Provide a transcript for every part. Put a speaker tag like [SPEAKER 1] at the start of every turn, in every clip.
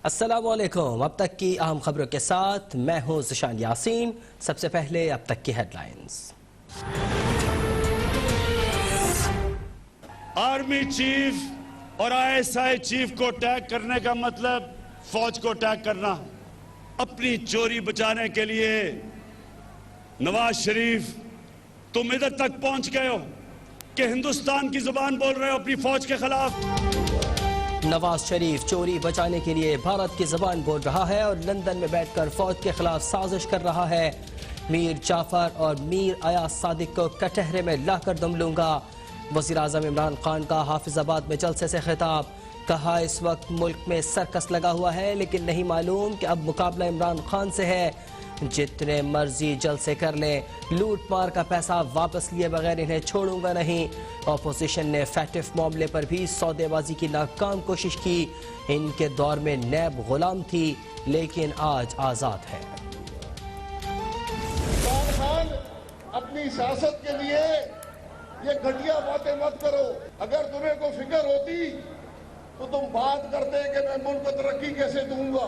[SPEAKER 1] अस्सलामुअलैकुम। अब तक की अहम खबरों के साथ मैं हूं ज़िशान यासीन। सबसे पहले अब तक की हेडलाइंस।
[SPEAKER 2] आर्मी चीफ और आईएसआई चीफ को टैग करने का मतलब फौज को टैग करना। अपनी चोरी बचाने के लिए नवाज शरीफ तुम इधर तक पहुंच गए हो कि हिंदुस्तान की जुबान बोल रहे हो अपनी फौज के खिलाफ।
[SPEAKER 1] नवाज शरीफ चोरी बचाने के लिए भारत की ज़बान बोल रहा है और लंदन में बैठकर फौज के खिलाफ साजिश कर रहा है। मीर जाफर और मीर अयाज सादिक को कटहरे में लाकर दम लूंगा। वज़ीर-ए-आज़म इमरान खान का हाफिजाबाद में जलसे से खिताब। कहा, इस वक्त मुल्क में सर्कस लगा हुआ है लेकिन नहीं मालूम कि अब मुकाबला इमरान खान से है। जितने मर्जी जलसे कर लें, लूट मार का पैसा वापस लिए बगैर इन्हें छोड़ूंगा नहीं। ऑपोजिशन ने फैटिफ मामले पर भी सौदेबाजी की नाकाम कोशिश की। इनके दौर में नैब गुलाम थी लेकिन आज आजाद है।
[SPEAKER 3] इमरान खान, अपनी सियासत के लिए ये घटिया बातें मत करो। अगर तुम्हें को फिक्र होती तो तुम बात करते कि मैं मुल्क को तरक्की कैसे दूंगा।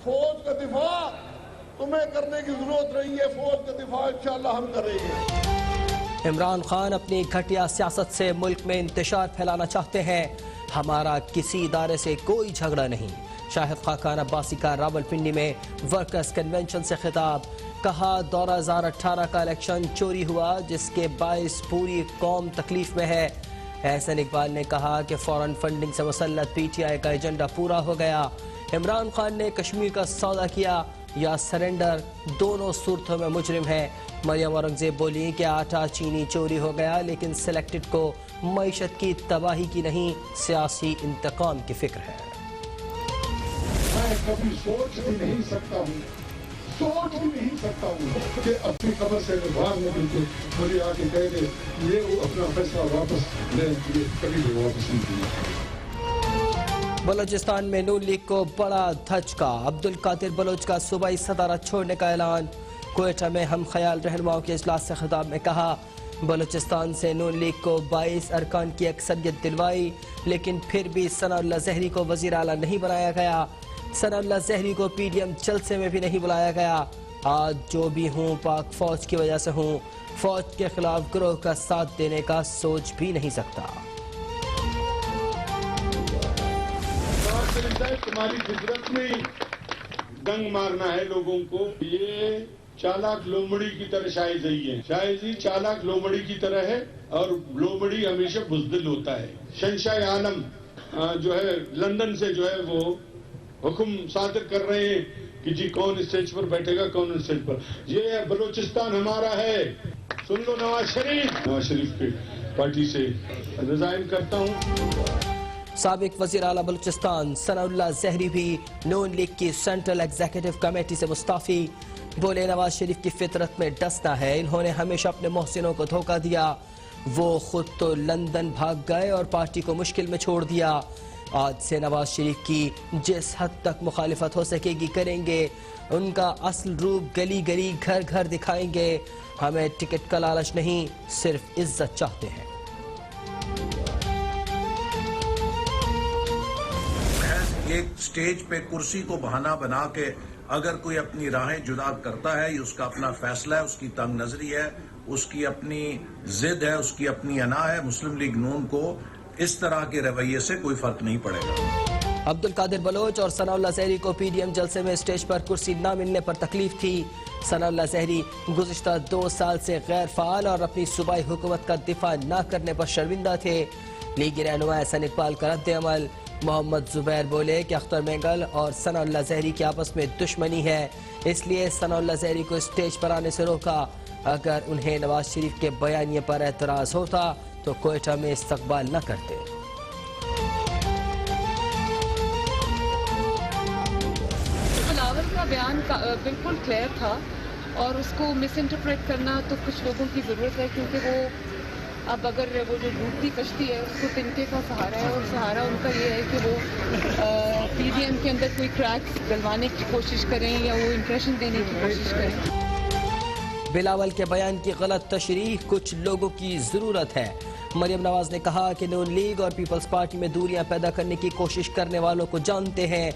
[SPEAKER 3] फौज का दिफा तुम्हें करने की जरूरत नहीं है, फौज का दिफा इंशाअल्लाह हम करेंगे।
[SPEAKER 1] इमरान खान अपनी घटिया सियासत से मुल्क में इंतशार फैलाना चाहते हैं। हमारा किसी इदारे से कोई झगड़ा नहीं। शाहिद खाकान अब्बासी का रावलपिंडी में वर्कर्स कन्वेंशन से खिताब। कहा, 2018 का इलेक्शन चोरी हुआ जिसके बाइस पूरी कौम तकलीफ में है। एहसन इकबाल ने कहा कि फॉरेन फंडिंग से मुसल्लत पीटीआई का एजेंडा पूरा हो गया। इमरान खान ने कश्मीर का सौदा किया या सरेंडर, दोनों सूरतों में मुजरिम है। मरियम औरंगजेब बोली कि आटा चीनी चोरी हो गया लेकिन सिलेक्टेड को मईशत की तबाही की नहीं, सियासी इंतकाम की फिक्र है।
[SPEAKER 3] मैं कभी सोच भी नहीं सकता हूँ कि अपनी कब्र से बाहर निकल के मुझे आके कह दे ये वो अपना फैसला वापस ले, कभी भी वापस नहीं दिया।
[SPEAKER 1] बलोचिस्तान में नून लीग को बड़ा धचका। अब्दुल कादिर बलोच का सूबाई सदारत छोड़ने का ऐलान। क्वेटा में हम ख्याल रहनुमाओं के इजलास से खिताब में कहा, बलोचिस्तान से नून लीग को 22 अरकान की अक्सरियत दिलवाई लेकिन फिर भी सनाउल्लाह ज़हरी को वज़ीर आला नहीं बनाया गया। सनाउल्लाह ज़हरी को पीडीएम जलसे में भी नहीं बुलाया गया। आज जो भी हूँ पाक फौज की वजह से हूँ। फौज के खिलाफ गिरोह का साथ देने का सोच भी नहीं सकता।
[SPEAKER 3] तुम्हारी फितरत में दंग मारना है लोगों को। ये चालाक लोमड़ी की तरह शायजी है। शायजी चालाक लोमड़ी की तरह है और लोमड़ी हमेशा बुज़दिल होता है। शहंशाह आलम जो है लंदन से जो है वो हुक्म सादर कर रहे हैं कि जी कौन स्टेज पर बैठेगा, कौन स्टेज पर। ये बलूचिस्तान हमारा है। सुन लो नवाज शरीफ के पार्टी से रिजाइन करता हूँ।
[SPEAKER 1] साबिक वज़ीर आला बलूचिस्तान सनाउल्लाह ज़हरी भी नून लीग की सेंट्रल एग्जीक्यूटिव कमेटी से मुस्ताफ़ी। बोले, नवाज शरीफ की फितरत में डसना है। इन्होंने हमेशा अपने मोहसिनों को धोखा दिया। वो खुद तो लंदन भाग गए और पार्टी को मुश्किल में छोड़ दिया। आज से नवाज शरीफ की जिस हद तक मुखालिफत हो सकेगी करेंगे। उनका असल रूप गली गली घर घर दिखाएंगे। हमें टिकट का लालच नहीं, सिर्फ इज्जत चाहते हैं।
[SPEAKER 4] एक स्टेज पे कुर्सी को बहाना बना के अगर कोई अपनी राहें जुदा करता है, ये उसका अपना फैसला है, उसकी तंग नजरी है, उसकी अपनी जिद है, उसकी अपनी अना है। मुस्लिम लीग नून को इस तरह के रवैये से कोई फर्क नहीं पड़ेगा।
[SPEAKER 1] अब्दुल कादिर बलोच और सनाउल्लाह ज़हरी को पीडीएम जलसे में स्टेज पर कुर्सी न मिलने पर तकलीफ थी। सनाउल्लाह ज़हरी गुज़िश्ता 2 साल से गैर फाल और अपनी सूबाई हुकूमत का दिफा न करने पर शर्मिंदा थे। लीगी रहनुमा एहसन इकबाल का रद्द अमल। मोहम्मद जुबैर बोले कि अख्तर मेंगल और सनाउल्लाह ज़हरी की आपस में दुश्मनी है, इसलिए सनाउल्लाह ज़हरी को स्टेज पर आने से रोका। अगर उन्हें नवाज शरीफ के बयानिए पर एतराज होता तो क्वेटा में इस्तकबाल न करते।
[SPEAKER 5] बिलावल का बयान बिल्कुल क्लियर था और उसको मिस इंटरप्रेट करना तो कुछ लोगों की ज़रूरत है, क्योंकि वो अब अगर वो जो डूबती कश्ती है उसको तिनके का सहारा है और सहारा उनका ये है कि वो पीडीएम के अंदर कोई क्रैक्स डलवाने की कोशिश करें या वो इंप्रेशन देने की कोशिश करें।
[SPEAKER 1] बिलावल के बयान की गलत तशरीह कुछ लोगों की ज़रूरत है। मरियम नवाज ने कहा कि नून लीग और पीपल्स पार्टी में दूरियां पैदा करने की कोशिश करने वालों को जानते हैं।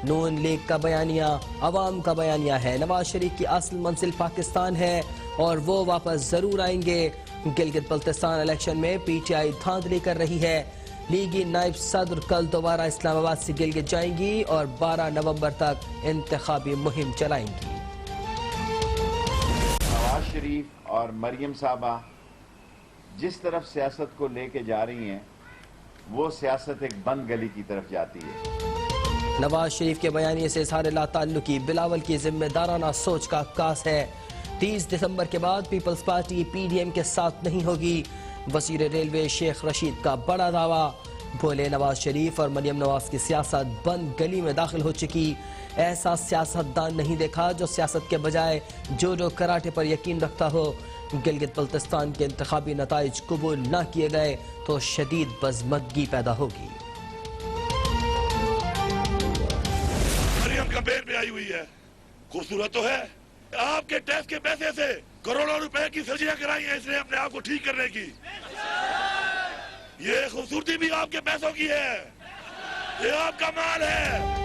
[SPEAKER 1] नून लीग का बयानिया अवाम का बयानिया है। नवाज शरीफ की असल मंजिल पाकिस्तान है और वो वापस जरूर आएंगे। गिलगित बल्तिस्तान इलेक्शन में पीटीआई धांधली कर रही है। लीगी नायब सदर कल दोबारा इस्लामाबाद से गिलगित जाएंगी और 12 नवंबर तक इंतखाबी मुहिम चलाएंगी।
[SPEAKER 6] नवाज शरीफ और मरियम साहबा जिस तरफ सियासत को लेके जा रही हैं, वो सियासत एक बंद गली की तरफ जाती है।
[SPEAKER 1] नवाज शरीफ के बयानिए से इज़हार लाताल्लुकी बिलावल की जिम्मेदाराना सोच का अक्कास है। 30 दिसंबर के बाद पीपल्स पार्टी पीडीएम के साथ नहीं होगी। वजीर रेलवे शेख रशीद का बड़ा दावा। बोले नवाज शरीफ और मरियम नवाज की सियासत बंद गली में दाखिल हो चुकी। ऐसा सियासतदान नहीं देखा जो सियासत के बजाय जोडो कराटे पर यकीन रखता हो। गिलगित बल्तिस्तान के इंतखाबी नताइज कबूल न किए गए तो शदीद बज़मदगी पैदा होगी।
[SPEAKER 2] मरियम का बेल पे आई हुई है, खूबसूरत तो है। आपके टैक्स के पैसे से करोड़ों रुपए की सर्जरियां कराई है इसने अपने आप को ठीक करने की। ये खूबसूरती भी आपके पैसों की है, ये आपका माल है।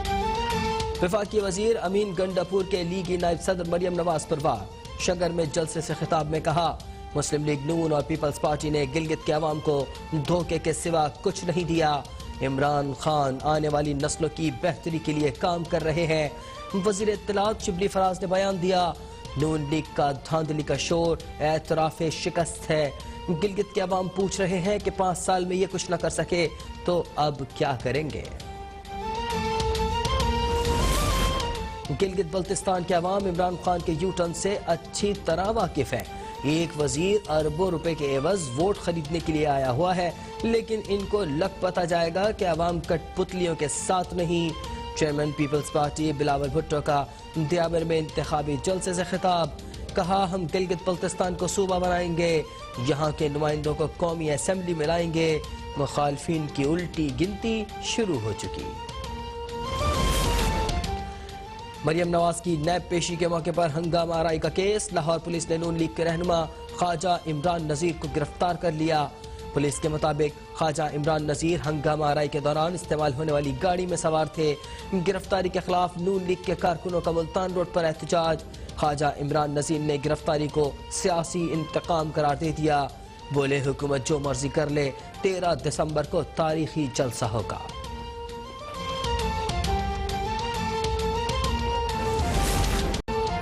[SPEAKER 1] वफाकी वजीर अमीन गंडापुर के लीगी नायब सदर मरियम नवाज पर वार। शगर में जलसे से खिताब में कहा, मुस्लिम लीग नून और पीपल्स पार्टी ने गिलगित के अवाम को धोखे के सिवा कुछ नहीं दिया। इमरान खान आने वाली नस्लों की बेहतरी के लिए काम कर रहे हैं। वजीर इत्तलात शिबली फराज ने बयान दिया, नून लीग का धांधली का शोर एतराफ शिकस्त है। गिलगित के अवाम पूछ रहे हैं कि 5 साल में ये कुछ न कर सके तो अब क्या करेंगे। गिलगित बल्तिस्तान के अवाम इमरान खान के यू टर्न से अच्छी तरह वाकिफ है। एक वजीर अरबों रुपए के एवज वोट खरीदने के लिए आया हुआ है, लेकिन इनको लग पता जाएगा कि अवाम कठपुतलियों के साथ नहीं। Chairman people's party Bilawal Bhutto का दियाबर में इंतखाबी जलसे से खिताब। कहा, हम गिलगित बल्तिस्तान को सूबा बनाएंगे, यहाँ के नुमाइंदों को कौमी असेंबली में लाएंगे। मुखालफिन की उल्टी गिनती शुरू हो चुकी। मरियम नवाज की नैब पेशी के मौके पर हंगामा आराई का केस। लाहौर पुलिस ने नून लीग के रहनुमा ख्वाजा इमरान नजीर को गिरफ्तार कर लिया। पुलिस के मुताबिक ख्वाजा इमरान नजीर हंगामा आराई के दौरान इस्तेमाल होने वाली गाड़ी में सवार थे। गिरफ्तारी के खिलाफ नून लीग के कारकुनों का मुल्तान रोड पर एहतजाज। ख्वाजा इमरान नजीर ने गिरफ्तारी को सियासी इंतकाम करार दे दिया। बोले, हुकूमत जो मर्जी कर ले, 13 दिसंबर को तारीखी जलसा होगा।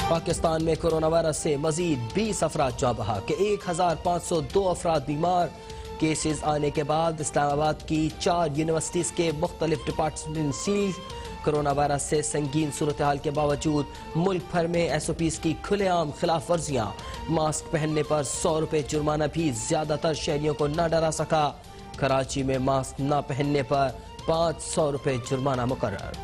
[SPEAKER 1] पाकिस्तान में कोरोना वायरस से मजीद 20 अफराद जाँ बहा के 1502 अफराद बीमार। केसेस आने के बाद इस्लामाबाद की 4 यूनिवर्सिटीज के मुख्तलिफ डिपार्टमेंट सील। कोरोना वायरस से संगीन सूरत हाल के बावजूद मुल्क भर में SOPs की खुलेआम खिलाफ वर्जियाँ। मास्क पहनने पर 100 रुपये जुर्माना भी ज्यादातर शहरियों को न डरा सका। कराची में मास्क न पहनने पर 500 रुपये जुर्माना मुकर्रर।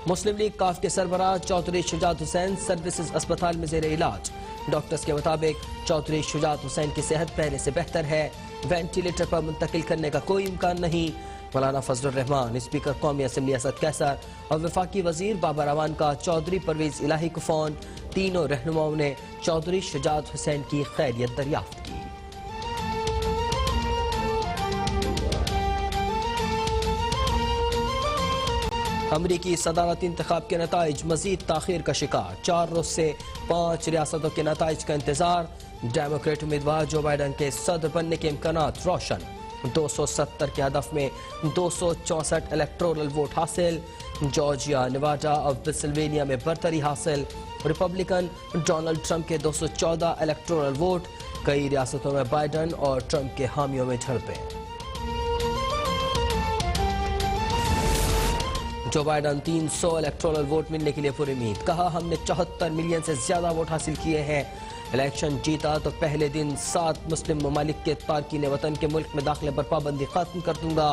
[SPEAKER 1] मुस्लिम लीग काफ के सरबराह चौधरी शुजात हुसैन सर्विसेज अस्पताल में जेर इलाज। डॉक्टर्स के मुताबिक चौधरी शुजात हुसैन की सेहत पहले से बेहतर है। वेंटिलेटर पर मुंतकिल करने का कोई इम्कान नहीं। मौलाना फजलुर रहमान, स्पीकर कौमी असम्बली असद कैसर और वफाकी वजीर बाबर अवान का चौधरी परवेज इलाही को फोन। तीनों रहनुमाओं ने चौधरी शुजात हुसैन की खैरियत दरियाफ्त की। अमरीकी सदारती इंतखाब के नताइज मजीद ताखीर का शिकार। 4 रोज से 5 रियासतों के नताइज का इंतजार। डेमोक्रेट उम्मीदवार जो बाइडन के सदर बनने के इम्कानात रोशन। 270 के हदफ में 264 इलेक्टोरल वोट हासिल। जॉर्जिया, नेवाडा और पेंसिल्वेनिया में बरतरी हासिल। रिपब्लिकन डोनाल्ड ट्रंप के 214 इलेक्टोरल वोट। कई रियासतों में बाइडन और ट्रंप के हामियों में झड़पें। जो बाइडन 300 इलेक्टोरल वोट मिलने के लिए पूरी उम्मीद। कहा, हमने 74 मिलियन से ज्यादा वोट हासिल किए हैं। इलेक्शन जीता तो पहले दिन 7 मुस्लिम ममालिक के तारकीन वतन के मुल्क में दाखिले पर पाबंदी खत्म कर दूंगा।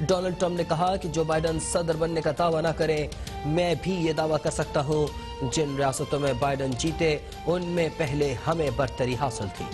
[SPEAKER 1] डोनाल्ड ट्रंप ने कहा कि जो बाइडन सदर बनने का दावा न करे, मैं भी ये दावा कर सकता हूँ जिन रियासतों में बाइडन जीते उनमें पहले हमें बरतरी हासिल थी।